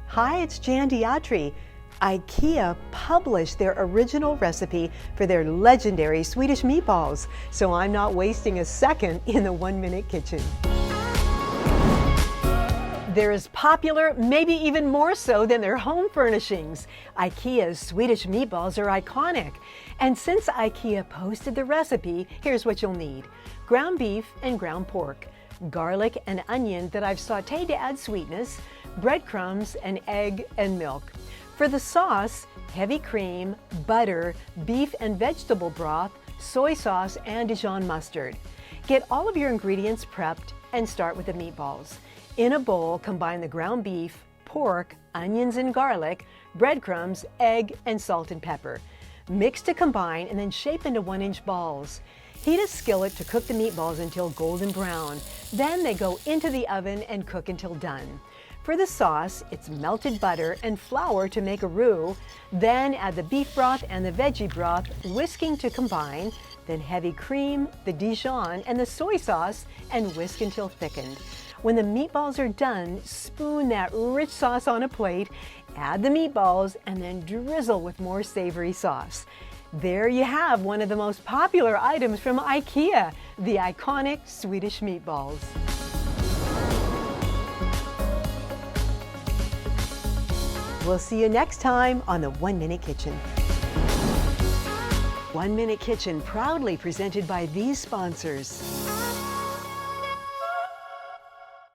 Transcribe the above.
Hi, it's Jan Diatri. Ikea published their original recipe for their legendary Swedish meatballs, so I'm not wasting a second in the 1-minute kitchen. They're as popular, maybe even more so than their home furnishings. Ikea's Swedish meatballs are iconic. And since Ikea posted the recipe, here's what you'll need: ground beef and ground pork, garlic and onion that I've sauteed to add sweetness, breadcrumbs, and egg and milk. For the sauce, heavy cream, butter, beef and vegetable broth, soy sauce, and Dijon mustard. Get all of your ingredients prepped and start with the meatballs. In a bowl, combine the ground beef, pork, onions and garlic, breadcrumbs, egg, and salt and pepper. Mix to combine and then shape into 1-inch balls. Heat a skillet to cook the meatballs until golden brown. Then they go into the oven and cook until done. For the sauce, it's melted butter and flour to make a roux. Then add the beef broth and the veggie broth, whisking to combine. Then heavy cream, the Dijon, and the soy sauce, and whisk until thickened. When the meatballs are done, spoon that rich sauce on a plate, add the meatballs, and then drizzle with more savory sauce. There you have one of the most popular items from Ikea, the iconic Swedish meatballs. We'll see you next time on the 1-Minute Kitchen. 1-Minute Kitchen proudly presented by these sponsors.